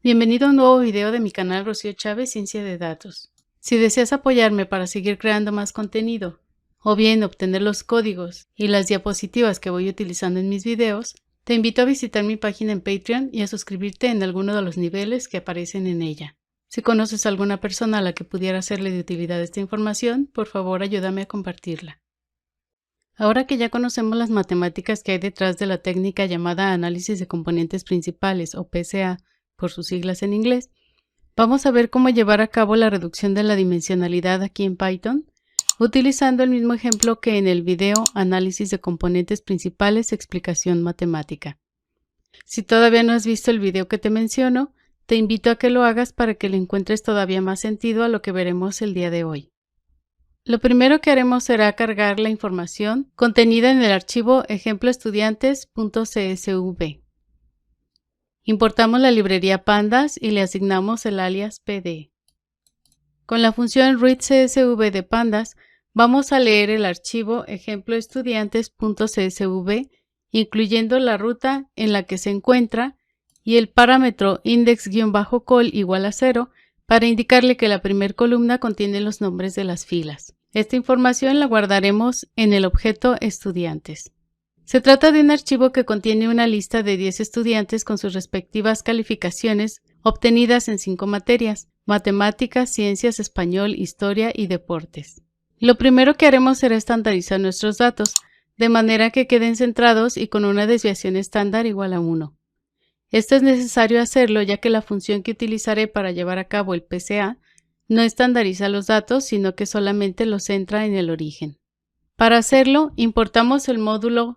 Bienvenido a un nuevo video de mi canal Rocío Chávez Ciencia de Datos. Si deseas apoyarme para seguir creando más contenido, o bien obtener los códigos y las diapositivas que voy utilizando en mis videos, te invito a visitar mi página en Patreon y a suscribirte en alguno de los niveles que aparecen en ella. Si conoces a alguna persona a la que pudiera serle de utilidad esta información, por favor ayúdame a compartirla. Ahora que ya conocemos las matemáticas que hay detrás de la técnica llamada análisis de componentes principales o PCA, por sus siglas en inglés, vamos a ver cómo llevar a cabo la reducción de la dimensionalidad aquí en Python, utilizando el mismo ejemplo que en el video Análisis de componentes principales, explicación matemática. Si todavía no has visto el video que te menciono, te invito a que lo hagas para que le encuentres todavía más sentido a lo que veremos el día de hoy. Lo primero que haremos será cargar la información contenida en el archivo ejemploestudiantes.csv. Importamos la librería pandas y le asignamos el alias pd. Con la función readCSV de pandas, vamos a leer el archivo ejemploestudiantes.csv, incluyendo la ruta en la que se encuentra y el parámetro index-col igual a 0 para indicarle que la primera columna contiene los nombres de las filas. Esta información la guardaremos en el objeto estudiantes. Se trata de un archivo que contiene una lista de 10 estudiantes con sus respectivas calificaciones obtenidas en 5 materias: matemáticas, ciencias, español, historia y deportes. Lo primero que haremos será estandarizar nuestros datos, de manera que queden centrados y con una desviación estándar igual a 1. Esto es necesario hacerlo ya que la función que utilizaré para llevar a cabo el PCA no estandariza los datos, sino que solamente los centra en el origen. Para hacerlo, importamos el módulo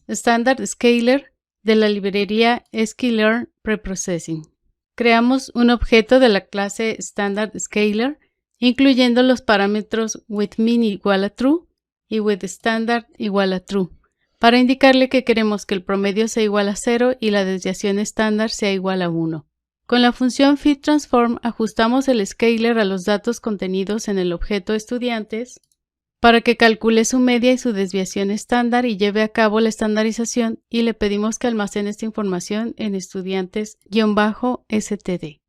Standard Scaler de la librería sklearn preprocessing. Creamos un objeto de la clase Standard Scaler, incluyendo los parámetros withMin igual a true y withStandard igual a true, para indicarle que queremos que el promedio sea igual a 0 y la desviación estándar sea igual a 1. Con la función fitTransform ajustamos el scaler a los datos contenidos en el objeto estudiantes para que calcule su media y su desviación estándar y lleve a cabo la estandarización, y le pedimos que almacene esta información en estudiantes-std.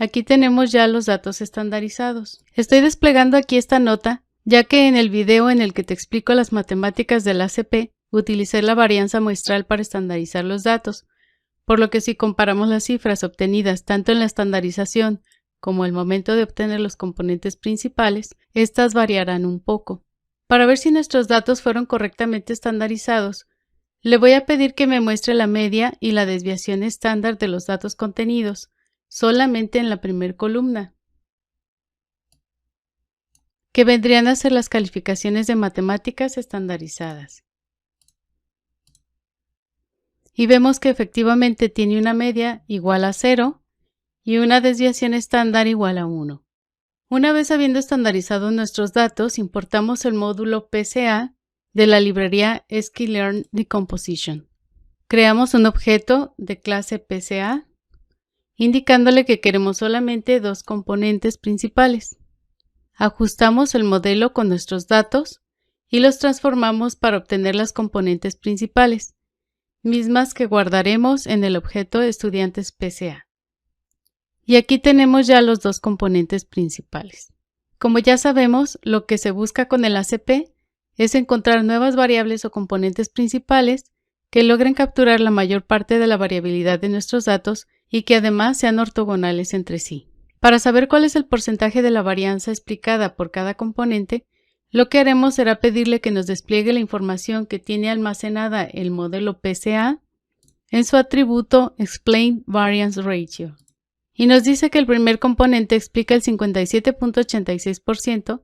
Aquí tenemos ya los datos estandarizados. Estoy desplegando aquí esta nota, ya que en el video en el que te explico las matemáticas del ACP, utilicé la varianza muestral para estandarizar los datos, por lo que si comparamos las cifras obtenidas tanto en la estandarización como al momento de obtener los componentes principales, estas variarán un poco. Para ver si nuestros datos fueron correctamente estandarizados, le voy a pedir que me muestre la media y la desviación estándar de los datos contenidos, solamente en la primera columna, que vendrían a ser las calificaciones de matemáticas estandarizadas. Y vemos que efectivamente tiene una media igual a 0, y una desviación estándar igual a 1. Una vez habiendo estandarizado nuestros datos, importamos el módulo PCA de la librería sklearn decomposition. Creamos un objeto de clase PCA, indicándole que queremos solamente 2 componentes principales. Ajustamos el modelo con nuestros datos y los transformamos para obtener las componentes principales, mismas que guardaremos en el objeto estudiantes PCA. Y aquí tenemos ya los 2 componentes principales. Como ya sabemos, lo que se busca con el ACP es encontrar nuevas variables o componentes principales que logren capturar la mayor parte de la variabilidad de nuestros datos y que además sean ortogonales entre sí. Para saber cuál es el porcentaje de la varianza explicada por cada componente, lo que haremos será pedirle que nos despliegue la información que tiene almacenada el modelo PCA en su atributo Explain Variance Ratio. Y nos dice que el primer componente explica el 57.86%,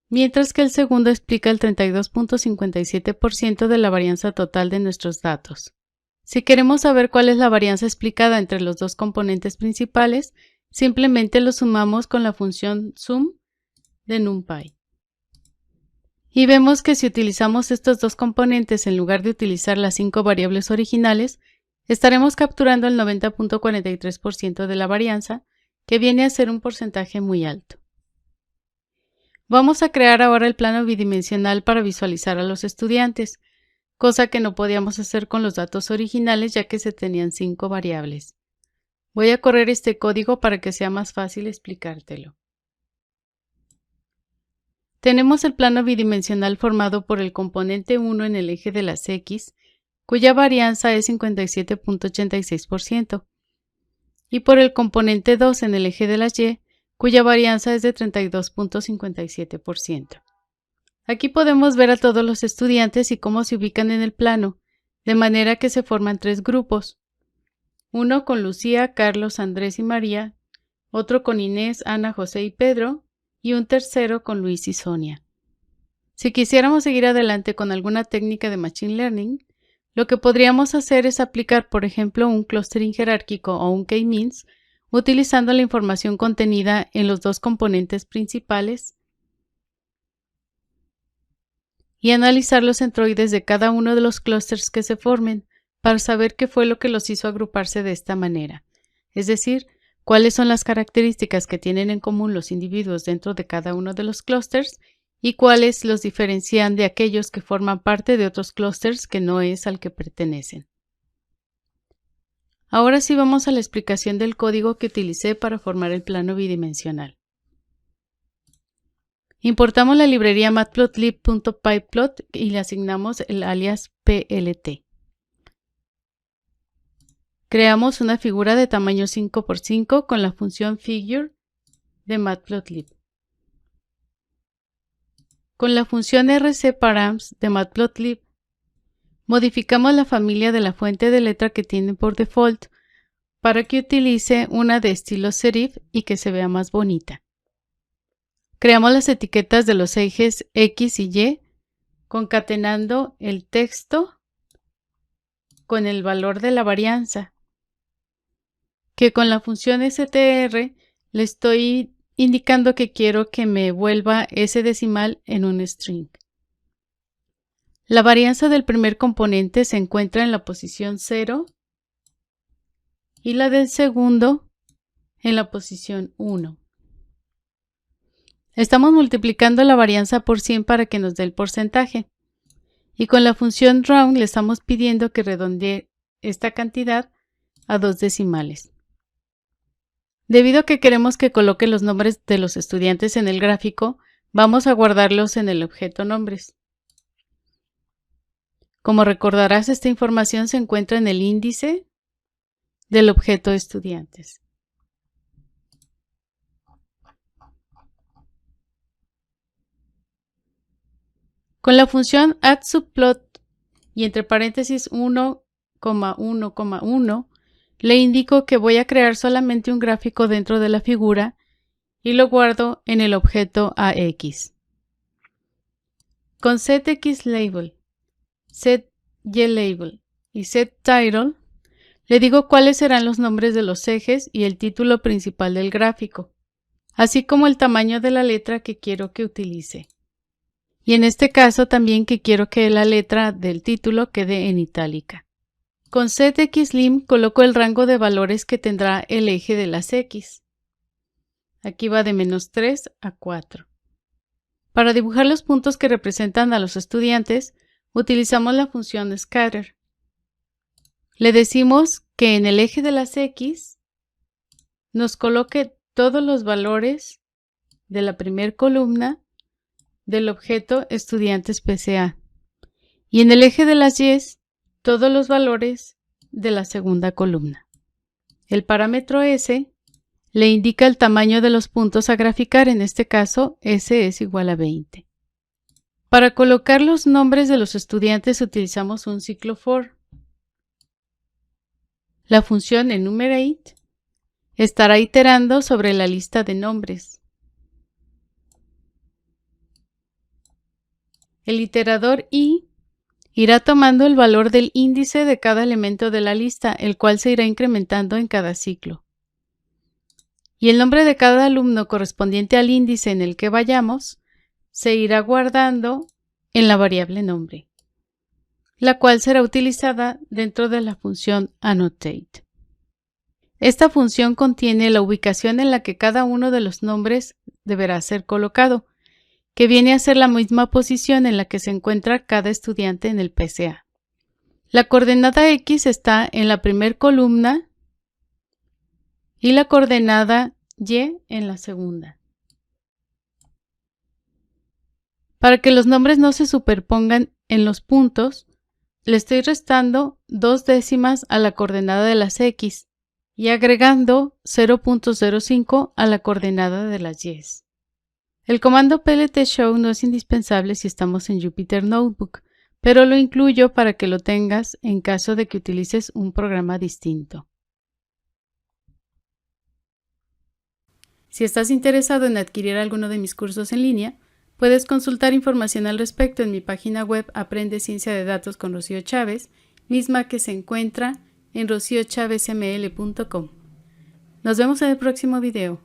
mientras que el segundo explica el 32.57% de la varianza total de nuestros datos. Si queremos saber cuál es la varianza explicada entre los 2 componentes principales, simplemente lo sumamos con la función sum de NumPy. Y vemos que si utilizamos estos 2 componentes en lugar de utilizar las 5 variables originales, estaremos capturando el 90.43% de la varianza, que viene a ser un porcentaje muy alto. Vamos a crear ahora el plano bidimensional para visualizar a los estudiantes, cosa que no podíamos hacer con los datos originales ya que se tenían 5 variables. Voy a correr este código para que sea más fácil explicártelo. Tenemos el plano bidimensional formado por el componente 1 en el eje de las X, cuya varianza es 57.86%, y por el componente 2 en el eje de las Y, cuya varianza es de 32.57%. Aquí podemos ver a todos los estudiantes y cómo se ubican en el plano, de manera que se forman tres grupos. Uno con Lucía, Carlos, Andrés y María, otro con Inés, Ana, José y Pedro, y un tercero con Luis y Sonia. Si quisiéramos seguir adelante con alguna técnica de Machine Learning, lo que podríamos hacer es aplicar, por ejemplo, un clustering jerárquico o un K-means, utilizando la información contenida en los dos componentes principales y analizar los centroides de cada uno de los clústeres que se formen para saber qué fue lo que los hizo agruparse de esta manera, es decir, cuáles son las características que tienen en común los individuos dentro de cada uno de los clústeres y cuáles los diferencian de aquellos que forman parte de otros clústeres que no es al que pertenecen. Ahora sí vamos a la explicación del código que utilicé para formar el plano bidimensional. Importamos la librería matplotlib.pyplot y le asignamos el alias plt. Creamos una figura de tamaño 5×5 con la función figure de matplotlib. Con la función rcparams de matplotlib, modificamos la familia de la fuente de letra que tiene por default para que utilice una de estilo serif y que se vea más bonita. Creamos las etiquetas de los ejes X y Y, concatenando el texto con el valor de la varianza, que con la función str le estoy indicando que quiero que me vuelva ese decimal en un string. La varianza del primer componente se encuentra en la posición 0 y la del segundo en la posición 1. Estamos multiplicando la varianza por 100 para que nos dé el porcentaje. Y con la función round le estamos pidiendo que redondee esta cantidad a 2 decimales. Debido a que queremos que coloque los nombres de los estudiantes en el gráfico, vamos a guardarlos en el objeto nombres. Como recordarás, esta información se encuentra en el índice del objeto estudiantes. Con la función addSubplot y entre paréntesis 1,1,1 le indico que voy a crear solamente un gráfico dentro de la figura y lo guardo en el objeto AX. Con setXLabel, setYLabel y setTitle le digo cuáles serán los nombres de los ejes y el título principal del gráfico, así como el tamaño de la letra que quiero que utilice. Y en este caso también que quiero que la letra del título quede en itálica. Con setXlim coloco el rango de valores que tendrá el eje de las X. Aquí va de -3 a 4. Para dibujar los puntos que representan a los estudiantes, utilizamos la función scatter. Le decimos que en el eje de las X nos coloque todos los valores de la primera columna del objeto estudiantes PCA y en el eje de las Y todos los valores de la segunda columna. El parámetro S le indica el tamaño de los puntos a graficar, en este caso S es igual a 20. Para colocar los nombres de los estudiantes utilizamos un ciclo for. La función enumerate estará iterando sobre la lista de nombres. El iterador i irá tomando el valor del índice de cada elemento de la lista, el cual se irá incrementando en cada ciclo. Y el nombre de cada alumno correspondiente al índice en el que vayamos se irá guardando en la variable nombre, la cual será utilizada dentro de la función annotate. Esta función contiene la ubicación en la que cada uno de los nombres deberá ser colocado, que viene a ser la misma posición en la que se encuentra cada estudiante en el PCA. La coordenada X está en la primera columna y la coordenada Y en la segunda. Para que los nombres no se superpongan en los puntos, le estoy restando 2 décimas a la coordenada de las X y agregando 0.05 a la coordenada de las Y. El comando pltshow no es indispensable si estamos en Jupyter Notebook, pero lo incluyo para que lo tengas en caso de que utilices un programa distinto. Si estás interesado en adquirir alguno de mis cursos en línea, puedes consultar información al respecto en mi página web Aprende Ciencia de Datos con Rocío Chávez, misma que se encuentra en rociochavezml.com. Nos vemos en el próximo video.